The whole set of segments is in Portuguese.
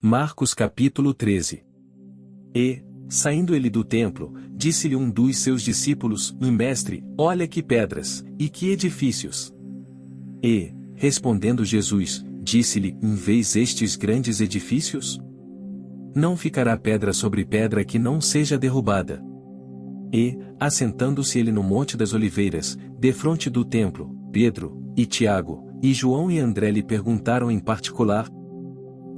Marcos capítulo 13. E, saindo ele do templo, disse-lhe um dos seus discípulos: Mestre, olha que pedras, e que edifícios. E, respondendo Jesus, disse-lhe: Vês estes grandes edifícios? Não ficará pedra sobre pedra que não seja derrubada. E, assentando-se ele no Monte das Oliveiras, defronte do templo, Pedro, e Tiago, e João e André lhe perguntaram em particular: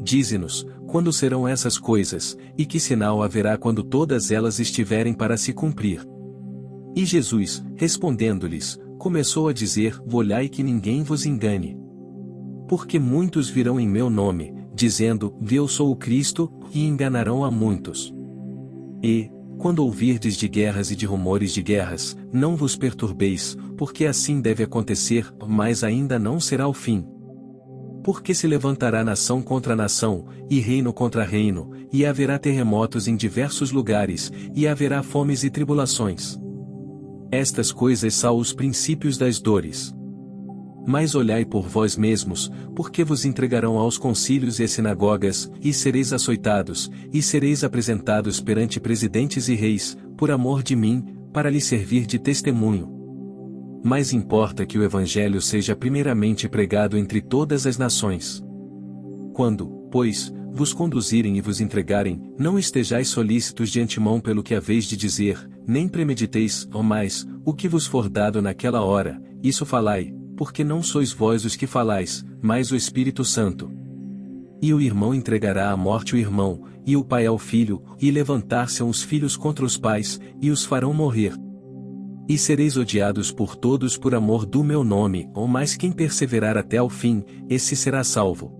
Dize-nos, quando serão essas coisas, e que sinal haverá quando todas elas estiverem para se cumprir? E Jesus, respondendo-lhes, começou a dizer: Olhai que ninguém vos engane. Porque muitos virão em meu nome, dizendo: Eu sou o Cristo, e enganarão a muitos. E, quando ouvirdes de guerras e de rumores de guerras, não vos perturbeis, porque assim deve acontecer, mas ainda não será o fim. Porque se levantará nação contra nação, e reino contra reino, e haverá terremotos em diversos lugares, e haverá fomes e tribulações. Estas coisas são os princípios das dores. Mas olhai por vós mesmos, porque vos entregarão aos concílios e às sinagogas, e sereis açoitados, e sereis apresentados perante presidentes e reis, por amor de mim, para lhes servir de testemunho. Mas importa que o Evangelho seja primeiramente pregado entre todas as nações. Quando, pois, vos conduzirem e vos entregarem, não estejais solícitos de antemão pelo que haveis de dizer, nem premediteis, mais, o que vos for dado naquela hora, isso falai, porque não sois vós os que falais, mas o Espírito Santo. E o irmão entregará à morte o irmão, e o pai ao filho, e levantar-se-ão os filhos contra os pais, e os farão morrer. E sereis odiados por todos por amor do meu nome, mas quem perseverar até ao fim, esse será salvo.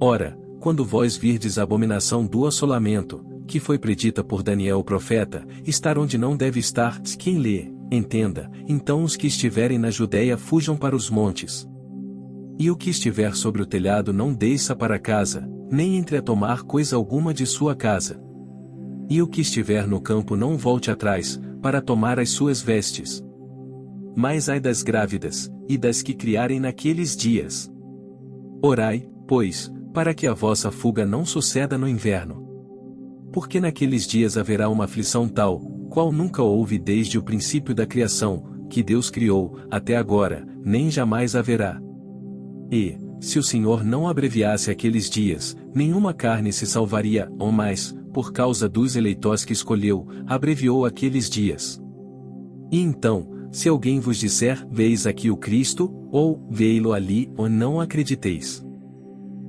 Ora, quando vós virdes a abominação do assolamento, que foi predita por Daniel o profeta, estar onde não deve estar, quem lê, entenda, então os que estiverem na Judéia fujam para os montes. E o que estiver sobre o telhado não desça para casa, nem entre a tomar coisa alguma de sua casa. E o que estiver no campo não volte atrás, para tomar as suas vestes. Mas ai das grávidas, e das que criarem naqueles dias. Orai, pois, para que a vossa fuga não suceda no inverno. Porque naqueles dias haverá uma aflição tal, qual nunca houve desde o princípio da criação, que Deus criou, até agora, nem jamais haverá. E, se o Senhor não abreviasse aqueles dias, nenhuma carne se salvaria, ou mais, por causa dos eleitores que escolheu, abreviou aqueles dias. E então, se alguém vos disser, veis aqui o Cristo, ou, vei-lo ali, ou não acrediteis.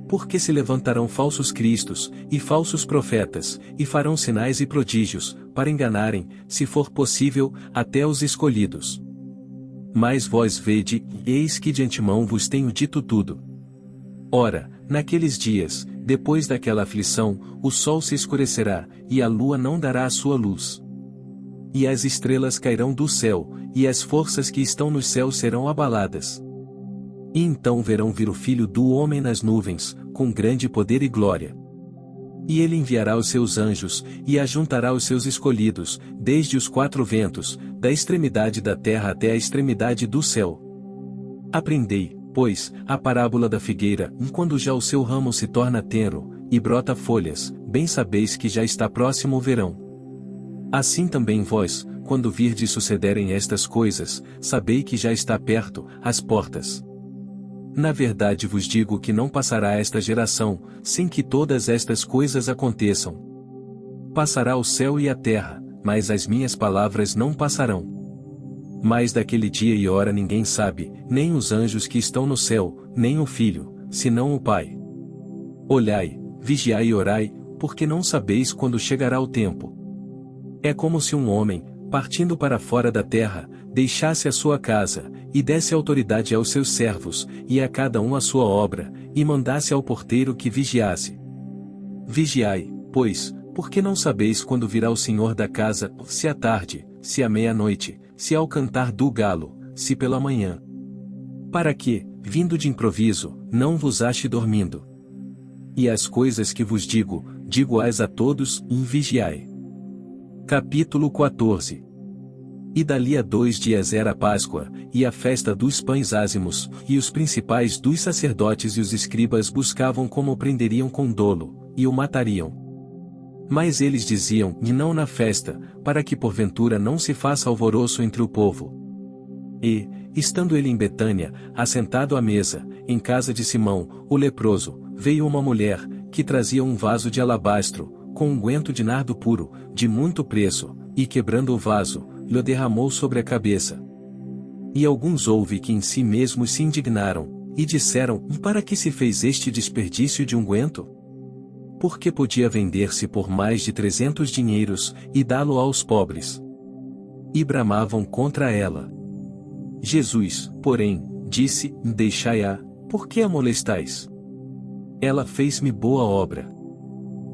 Porque se levantarão falsos cristos, e falsos profetas, e farão sinais e prodígios, para enganarem, se for possível, até os escolhidos. Mas vós vede, eis que de antemão vos tenho dito tudo. Ora, naqueles dias, depois daquela aflição, o sol se escurecerá, e a lua não dará a sua luz. E as estrelas cairão do céu, e as forças que estão nos céus serão abaladas. E então verão vir o Filho do Homem nas nuvens, com grande poder e glória. E ele enviará os seus anjos, e ajuntará os seus escolhidos, desde os quatro ventos, da extremidade da terra até a extremidade do céu. Aprendei, pois, a parábola da figueira, quando já o seu ramo se torna tenro, e brota folhas, bem sabeis que já está próximo o verão. Assim também vós, quando virdes sucederem estas coisas, sabei que já está perto, às portas. Na verdade vos digo que não passará esta geração, sem que todas estas coisas aconteçam. Passará o céu e a terra, mas as minhas palavras não passarão. Mas daquele dia e hora ninguém sabe, nem os anjos que estão no céu, nem o Filho, senão o Pai. Olhai, vigiai e orai, porque não sabeis quando chegará o tempo. É como se um homem, partindo para fora da terra, deixasse a sua casa, e desse autoridade aos seus servos, e a cada um a sua obra, e mandasse ao porteiro que vigiasse. Vigiai, pois, porque não sabeis quando virá o Senhor da casa, se à tarde, se à meia-noite, se ao cantar do galo, se pela manhã. Para que, vindo de improviso, não vos ache dormindo. E as coisas que vos digo, digo-as a todos, e vigiai. Capítulo 14. E dali a 2 dias era a Páscoa, e a festa dos pães ázimos, e os principais dos sacerdotes e os escribas buscavam como o prenderiam com dolo, e o matariam. Mas eles diziam, e não na festa, para que porventura não se faça alvoroço entre o povo. E, estando ele em Betânia, assentado à mesa, em casa de Simão, o leproso, veio uma mulher, que trazia um vaso de alabastro, com unguento de nardo puro, de muito preço, e quebrando o vaso, lhe derramou sobre a cabeça. E alguns houve que em si mesmos se indignaram, e disseram, para que se fez este desperdício de unguento? Porque podia vender-se por mais de 300 dinheiros, e dá-lo aos pobres. E bramavam contra ela. Jesus, porém, disse, deixai-a, por que a molestais? Ela fez-me boa obra.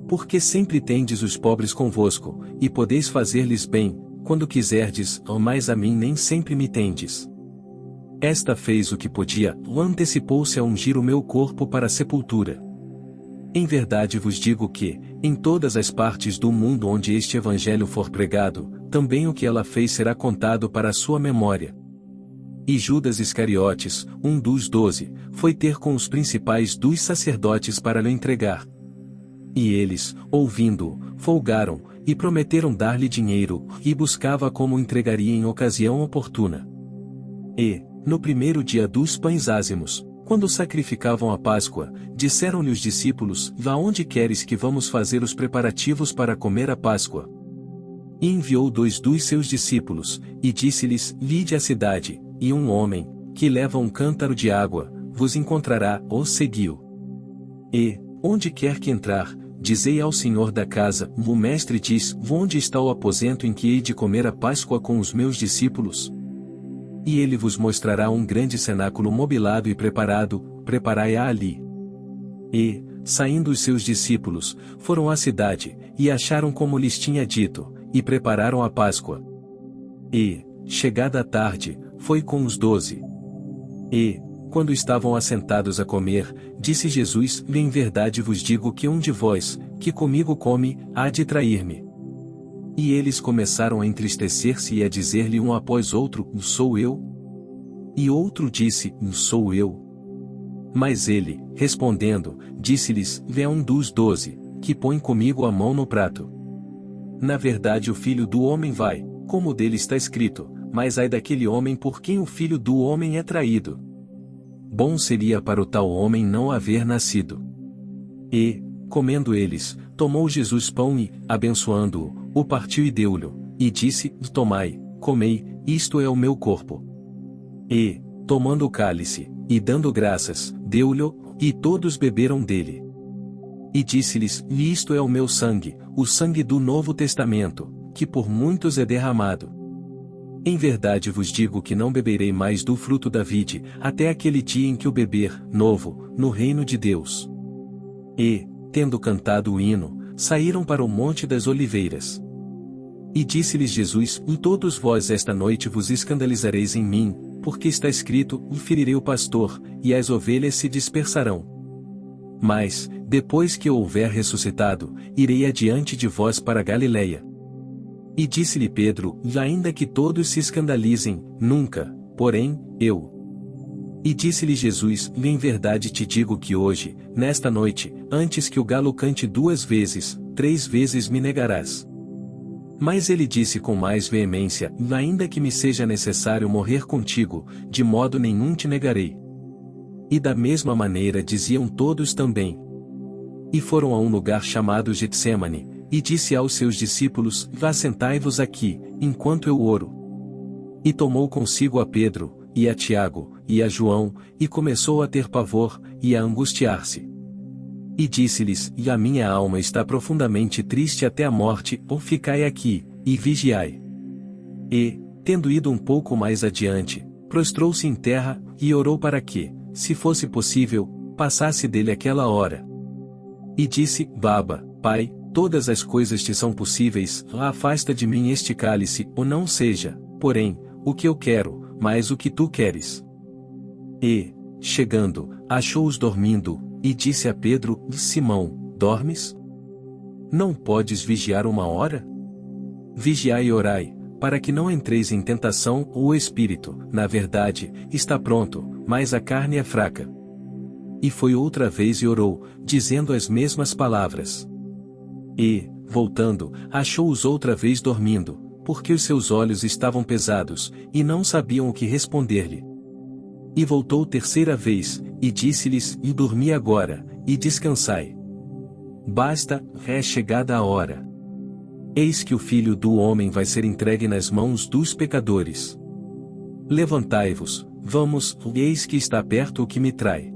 Porque sempre tendes os pobres convosco, e podeis fazer-lhes bem, quando quiserdes, mas a mim nem sempre me tendes. Esta fez o que podia, antecipou-se a ungir o meu corpo para a sepultura. Em verdade vos digo que, em todas as partes do mundo onde este evangelho for pregado, também o que ela fez será contado para a sua memória. E Judas Iscariotes, um dos 12, foi ter com os principais dos sacerdotes para lhe entregar. E eles, ouvindo-o, folgaram, e prometeram dar-lhe dinheiro, e buscava como entregaria em ocasião oportuna. E, no primeiro dia dos pães ázimos, quando sacrificavam a Páscoa, disseram-lhe os discípulos, vá onde queres que vamos fazer os preparativos para comer a Páscoa? E enviou 2 dos seus discípulos, e disse-lhes, vide a cidade, e um homem, que leva um cântaro de água, vos encontrará, ou seguiu. E, onde quer que entrar, dizei ao senhor da casa, o mestre diz, onde está o aposento em que hei de comer a Páscoa com os meus discípulos? E ele vos mostrará um grande cenáculo mobilado e preparado, preparai-a ali. E, saindo os seus discípulos, foram à cidade, e acharam como lhes tinha dito, e prepararam a Páscoa. E, chegada a tarde, foi com os 12. E, quando estavam assentados a comer, disse Jesus, em verdade vos digo que um de vós, que comigo come, há de trair-me. E eles começaram a entristecer-se e a dizer-lhe um após outro, sou eu? E outro disse, sou eu. Mas ele, respondendo, disse-lhes, é um dos 12, que põe comigo a mão no prato. Na verdade o Filho do Homem vai, como dele está escrito, mas ai daquele homem por quem o Filho do Homem é traído. Bom seria para o tal homem não haver nascido. E, comendo eles, tomou Jesus pão e, abençoando-o, o partiu e deu-lhe, e disse, tomai, comei, isto é o meu corpo. E, tomando o cálice, e dando graças, deu-lhe, e todos beberam dele. E disse-lhes, isto é o meu sangue, o sangue do Novo Testamento, que por muitos é derramado. Em verdade vos digo que não beberei mais do fruto da vide, até aquele dia em que o beber, novo, no reino de Deus. E, tendo cantado o hino, saíram para o Monte das Oliveiras. E disse-lhes Jesus, todos vós esta noite vos escandalizareis em mim, porque está escrito, ferirei o pastor, e as ovelhas se dispersarão. Mas, depois que eu houver ressuscitado, irei adiante de vós para Galiléia. E disse-lhe Pedro, ainda que todos se escandalizem, nunca, porém, eu. E disse-lhe Jesus, em verdade te digo que hoje, nesta noite, antes que o galo cante 2 vezes, 3 vezes me negarás. Mas ele disse com mais veemência, ainda que me seja necessário morrer contigo, de modo nenhum te negarei. E da mesma maneira diziam todos também. E foram a um lugar chamado Getsêmani, e disse aos seus discípulos, assentai-vos aqui, enquanto eu oro. E tomou consigo a Pedro, e a Tiago, e a João, e começou a ter pavor, e a angustiar-se. E disse-lhes, e a minha alma está profundamente triste até a morte, ou ficai aqui, e vigiai. E, tendo ido um pouco mais adiante, prostrou-se em terra, e orou para que, se fosse possível, passasse dele aquela hora. E disse, Baba, Pai, todas as coisas te são possíveis, afasta de mim este cálice, ou não seja, porém, o que eu quero, mas o que tu queres. E, chegando, achou-os dormindo, e disse a Pedro, Simão, dormes? Não podes vigiar 1 hora? Vigiai e orai, para que não entreis em tentação, o espírito, na verdade, está pronto, mas a carne é fraca. E foi outra vez e orou, dizendo as mesmas palavras. E, voltando, achou-os outra vez dormindo, porque os seus olhos estavam pesados, e não sabiam o que responder-lhe. E voltou terceira vez, e disse-lhes: E dormi agora, e descansai. Basta, é chegada a hora. Eis que o Filho do Homem vai ser entregue nas mãos dos pecadores. Levantai-vos, vamos, eis que está perto o que me trai.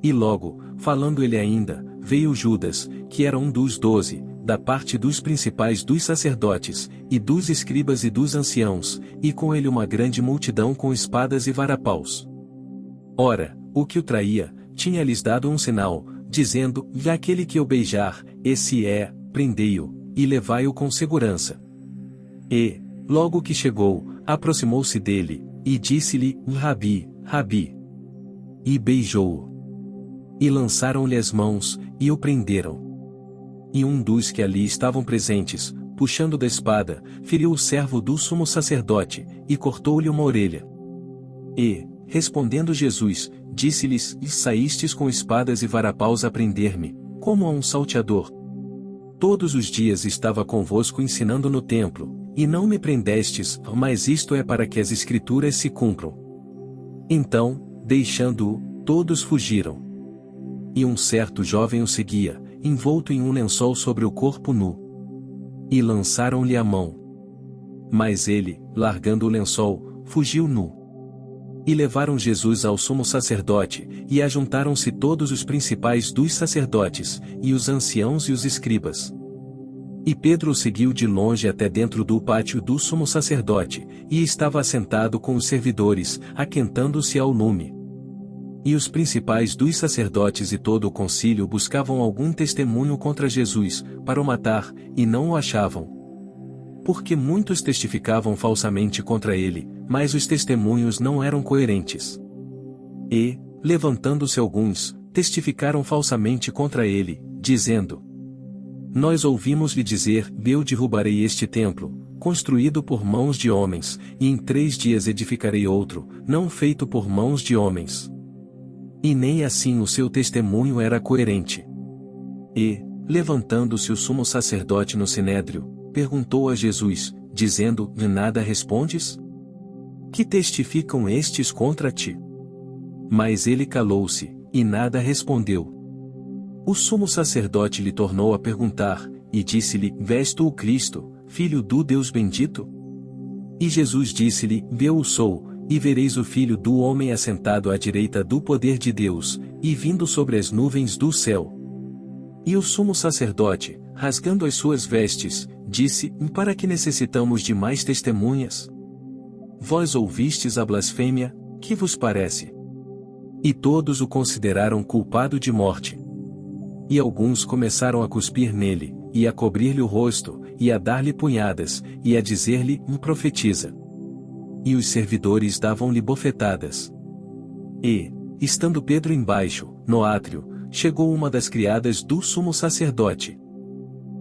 E logo, falando ele ainda, veio Judas, que era um dos 12, da parte dos principais dos sacerdotes, e dos escribas e dos anciãos, e com ele uma grande multidão com espadas e varapaus. Ora, o que o traía, tinha-lhes dado um sinal, dizendo: E aquele que o beijar, esse é, prendei-o, e levai-o com segurança. E, logo que chegou, aproximou-se dele, e disse-lhe: Rabi, Rabi. E beijou-o. E lançaram-lhe as mãos, e o prenderam. E um dos que ali estavam presentes, puxando da espada, feriu o servo do sumo sacerdote, e cortou-lhe uma orelha. E, respondendo Jesus, disse-lhes: E saístes com espadas e varapaus a prender-me, como a um salteador. Todos os dias estava convosco ensinando no templo, e não me prendestes, mas isto é para que as Escrituras se cumpram. Então, deixando-o, todos fugiram. E um certo jovem o seguia, envolto em um lençol sobre o corpo nu. E lançaram-lhe a mão. Mas ele, largando o lençol, fugiu nu. E levaram Jesus ao sumo sacerdote, e ajuntaram-se todos os principais dos sacerdotes, e os anciãos e os escribas. E Pedro o seguiu de longe até dentro do pátio do sumo sacerdote, e estava assentado com os servidores, aquentando-se ao lume. E os principais dos sacerdotes e todo o concílio buscavam algum testemunho contra Jesus, para o matar, e não o achavam. Porque muitos testificavam falsamente contra ele, mas os testemunhos não eram coerentes. E, levantando-se alguns, testificaram falsamente contra ele, dizendo: Nós ouvimos-lhe dizer: Eu derrubarei este templo, construído por mãos de homens, e em 3 dias edificarei outro, não feito por mãos de homens. E nem assim o seu testemunho era coerente. E, levantando-se o sumo sacerdote no sinédrio, perguntou a Jesus, dizendo: De nada respondes? Que testificam estes contra ti? Mas ele calou-se, e nada respondeu. O sumo sacerdote lhe tornou a perguntar, e disse-lhe: Vês tu o Cristo, filho do Deus bendito? E Jesus disse-lhe: Eu o sou. E vereis o Filho do Homem assentado à direita do poder de Deus, e vindo sobre as nuvens do céu. E o sumo sacerdote, rasgando as suas vestes, disse: Para que necessitamos de mais testemunhas? Vós ouvistes a blasfêmia, que vos parece? E todos o consideraram culpado de morte. E alguns começaram a cuspir nele, e a cobrir-lhe o rosto, e a dar-lhe punhadas, e a dizer-lhe: Profetiza. E os servidores davam-lhe bofetadas. E, estando Pedro embaixo, no átrio, chegou uma das criadas do sumo sacerdote.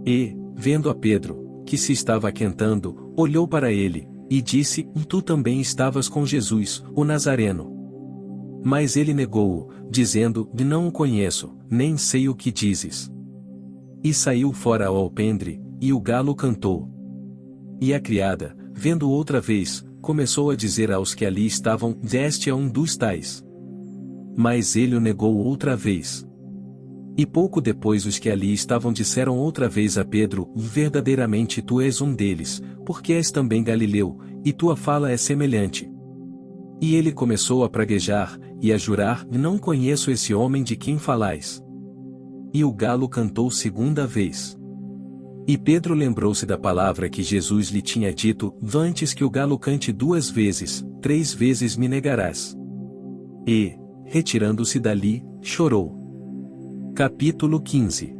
E, vendo a Pedro, que se estava aquentando, olhou para ele, e disse: Tu também estavas com Jesus, o Nazareno. Mas ele negou-o, dizendo: Não o conheço, nem sei o que dizes. E saiu fora ao alpendre, e o galo cantou. E a criada, vendo-o outra vez, começou a dizer aos que ali estavam: Este é um dos tais. Mas ele o negou outra vez. E pouco depois os que ali estavam disseram outra vez a Pedro: Verdadeiramente tu és um deles, porque és também Galileu, e tua fala é semelhante. E ele começou a praguejar, e a jurar: Não conheço esse homem de quem falais. E o galo cantou segunda vez. E Pedro lembrou-se da palavra que Jesus lhe tinha dito: Antes que o galo cante 2 vezes, 3 vezes me negarás. E, retirando-se dali, chorou. Capítulo 15.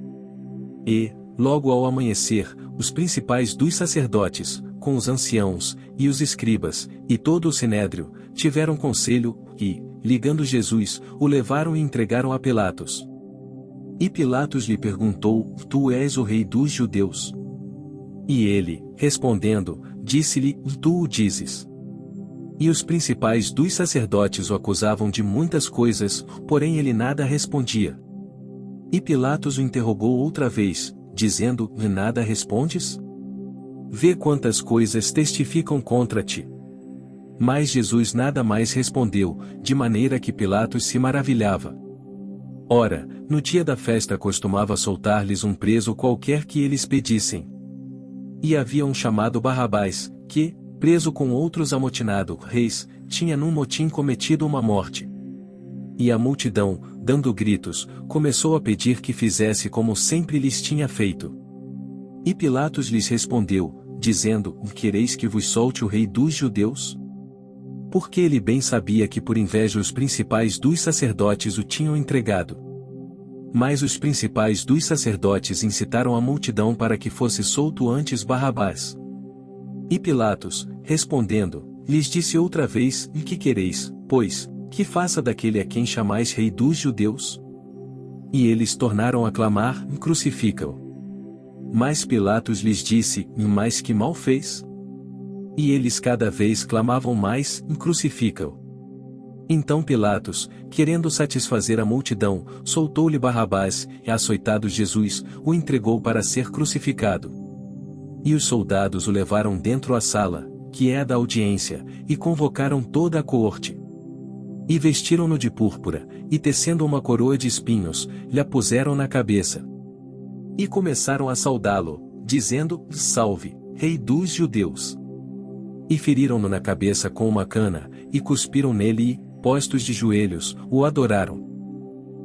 E, logo ao amanhecer, os principais dos sacerdotes, com os anciãos, e os escribas, e todo o sinédrio, tiveram conselho, e, ligando Jesus, o levaram e entregaram a Pilatos. E Pilatos lhe perguntou: Tu és o rei dos judeus? E ele, respondendo, disse-lhe: Tu o dizes. E os principais dos sacerdotes o acusavam de muitas coisas, porém ele nada respondia. E Pilatos o interrogou outra vez, dizendo: nada respondes? Vê quantas coisas testificam contra ti. Mas Jesus nada mais respondeu, de maneira que Pilatos se maravilhava. Ora, no dia da festa costumava soltar-lhes um preso qualquer que eles pedissem. E havia um chamado Barrabás, que, preso com outros amotinado reis, tinha num motim cometido uma morte. E a multidão, dando gritos, começou a pedir que fizesse como sempre lhes tinha feito. E Pilatos lhes respondeu, dizendo: quereis que vos solte o rei dos judeus? Porque ele bem sabia que por inveja os principais dos sacerdotes o tinham entregado. Mas os principais dos sacerdotes incitaram a multidão para que fosse solto antes Barrabás. E Pilatos, respondendo, lhes disse outra vez: e que quereis, pois, que faça daquele a quem chamais rei dos judeus? E eles tornaram a clamar: crucifica-o. Mas Pilatos lhes disse: mas que mal fez? E eles cada vez clamavam mais: crucifica-o. Então Pilatos, querendo satisfazer a multidão, soltou-lhe Barrabás, e açoitado Jesus, o entregou para ser crucificado. E os soldados o levaram dentro à sala, que é a da audiência, e convocaram toda a coorte. E vestiram-no de púrpura, e tecendo uma coroa de espinhos, lhe a puseram na cabeça. E começaram a saudá-lo, dizendo: salve, rei dos judeus. E feriram-no na cabeça com uma cana, e cuspiram nele e, postos de joelhos, o adoraram.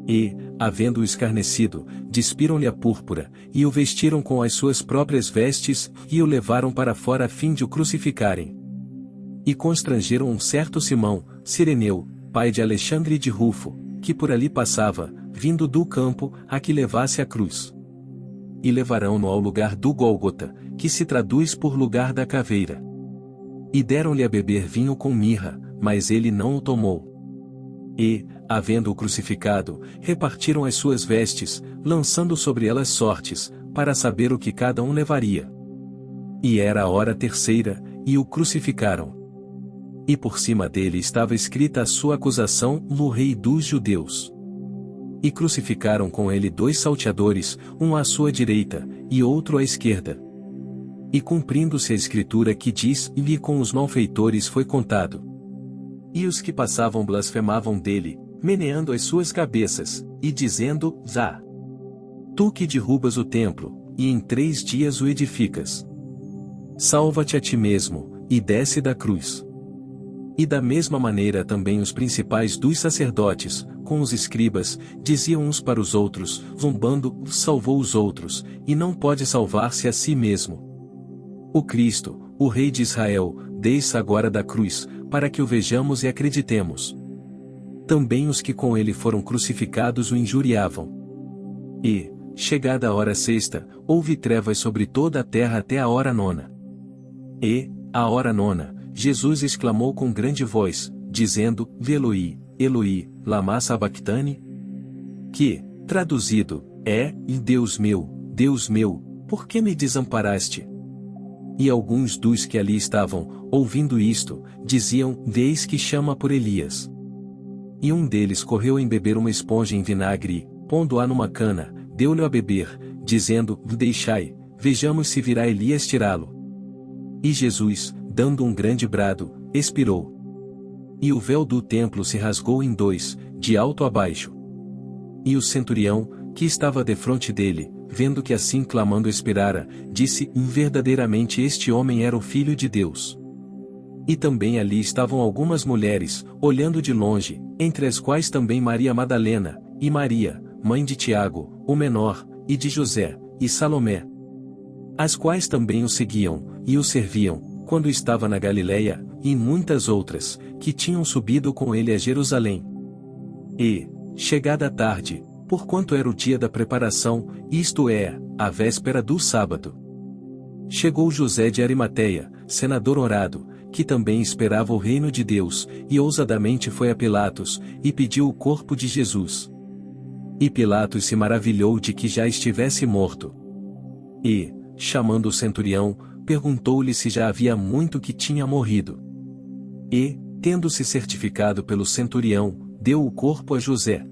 E, havendo-o escarnecido, despiram-lhe a púrpura, e o vestiram com as suas próprias vestes, e o levaram para fora a fim de o crucificarem. E constrangeram um certo Simão, Cireneu, pai de Alexandre e de Rufo, que por ali passava, vindo do campo, a que levasse a cruz. E levarão-no ao lugar do Gólgota, que se traduz por lugar da caveira. E deram-lhe a beber vinho com mirra, mas ele não o tomou. E, havendo-o crucificado, repartiram as suas vestes, lançando sobre elas sortes, para saber o que cada um levaria. E era a hora terceira, e o crucificaram. E por cima dele estava escrita a sua acusação: no rei dos judeus. E crucificaram com ele 2 salteadores, um à sua direita, e outro à esquerda. E cumprindo-se a escritura que diz: e com os malfeitores foi contado. E os que passavam blasfemavam dele, meneando as suas cabeças, e dizendo: já! Tu que derrubas o templo, e em 3 dias o edificas. Salva-te a ti mesmo, e desce da cruz. E da mesma maneira também os principais dos sacerdotes, com os escribas, diziam uns para os outros, zombando: salvou os outros, e não pode salvar-se a si mesmo. O Cristo, o Rei de Israel, desça agora da cruz, para que o vejamos e acreditemos. Também os que com ele foram crucificados o injuriavam. E, chegada a hora sexta, houve trevas sobre toda a terra até a hora 9. E, à hora 9, Jesus exclamou com grande voz, dizendo: Eloi, Eloi, lama sabactani? Que, traduzido, é: Deus meu, por que me desamparaste? E alguns dos que ali estavam, ouvindo isto, diziam: eis que chama por Elias. E um deles correu a embeber uma esponja em vinagre e, pondo-a numa cana, deu-lhe a beber, dizendo: deixai, vejamos se virá Elias tirá-lo. E Jesus, dando um grande brado, expirou. E o véu do templo se rasgou em 2, de alto a baixo. E o centurião, que estava defronte dele, vendo que assim clamando expirara, disse: verdadeiramente este homem era o Filho de Deus. E também ali estavam algumas mulheres, olhando de longe, entre as quais também Maria Madalena, e Maria, mãe de Tiago, o menor, e de José, e Salomé. As quais também o seguiam, e o serviam, quando estava na Galileia, e muitas outras, que tinham subido com ele a Jerusalém. E, chegada a tarde, porquanto era o dia da preparação, isto é, a véspera do sábado, chegou José de Arimateia, senador honrado, que também esperava o reino de Deus, e ousadamente foi a Pilatos, e pediu o corpo de Jesus. E Pilatos se maravilhou de que já estivesse morto. E, chamando o centurião, perguntou-lhe se já havia muito que tinha morrido. E, tendo-se certificado pelo centurião, deu o corpo a José,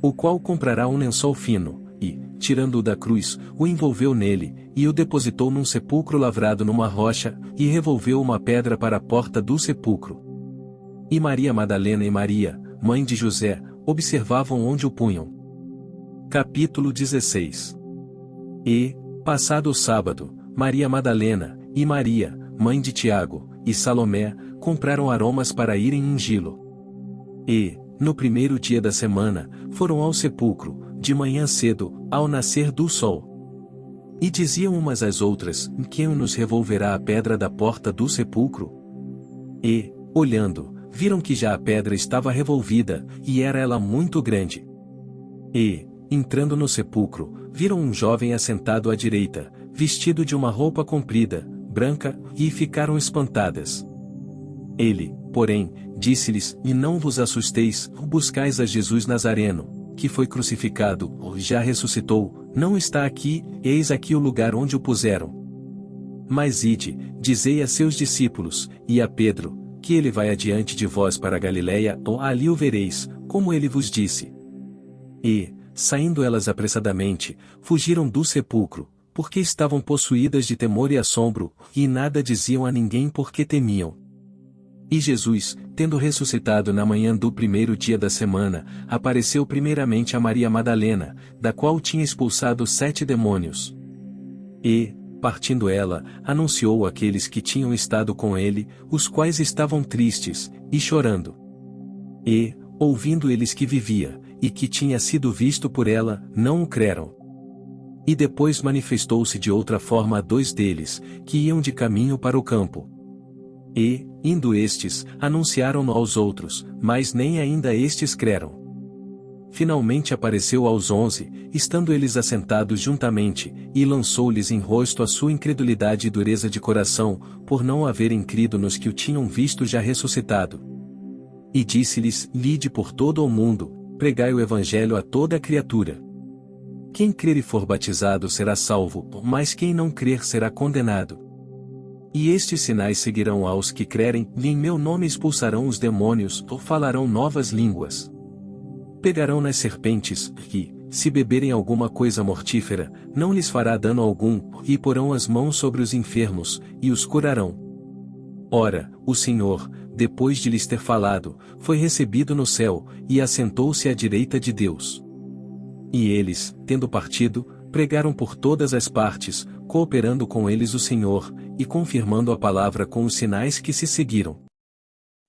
o qual comprará um lençol fino, e, tirando-o da cruz, o envolveu nele, e o depositou num sepulcro lavrado numa rocha, e revolveu uma pedra para a porta do sepulcro. E Maria Madalena e Maria, mãe de José, observavam onde o punham. Capítulo 16. E, passado o sábado, Maria Madalena, e Maria, mãe de Tiago, e Salomé, compraram aromas para irem ungí-lo. E, no primeiro dia da semana, foram ao sepulcro, de manhã cedo, ao nascer do sol. E diziam umas às outras: quem nos revolverá a pedra da porta do sepulcro? E, olhando, viram que já a pedra estava revolvida, e era ela muito grande. E, entrando no sepulcro, viram um jovem assentado à direita, vestido de uma roupa comprida, branca, e ficaram espantadas. Ele, porém, disse-lhes: e não vos assusteis, buscais a Jesus Nazareno, que foi crucificado, já ressuscitou, não está aqui, eis aqui o lugar onde o puseram. Mas ide, dizei a seus discípulos, e a Pedro, que ele vai adiante de vós para a Galiléia, ali o vereis, como ele vos disse. E, saindo elas apressadamente, fugiram do sepulcro, porque estavam possuídas de temor e assombro, e nada diziam a ninguém porque temiam. E Jesus, tendo ressuscitado na manhã do primeiro dia da semana, apareceu primeiramente a Maria Madalena, da qual tinha expulsado 7 demônios. E, partindo ela, anunciou àqueles que tinham estado com ele, os quais estavam tristes, e chorando. E, ouvindo eles que vivia, e que tinha sido visto por ela, não o creram. E depois manifestou-se de outra forma a 2 deles, que iam de caminho para o campo. E, indo estes, anunciaram-no aos outros, mas nem ainda estes creram. Finalmente apareceu aos 11, estando eles assentados juntamente, e lançou-lhes em rosto a sua incredulidade e dureza de coração, por não haverem crido nos que o tinham visto já ressuscitado. E disse-lhes: lide por todo o mundo, pregai o evangelho a toda a criatura. Quem crer e for batizado será salvo, mas quem não crer será condenado. E estes sinais seguirão aos que crerem, e em meu nome expulsarão os demônios, ou falarão novas línguas. Pegarão nas serpentes, e, se beberem alguma coisa mortífera, não lhes fará dano algum, e porão as mãos sobre os enfermos, e os curarão. Ora, o Senhor, depois de lhes ter falado, foi recebido no céu, e assentou-se à direita de Deus. E eles, tendo partido, pregaram por todas as partes, cooperando com eles o Senhor, e confirmando a palavra com os sinais que se seguiram.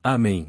Amém.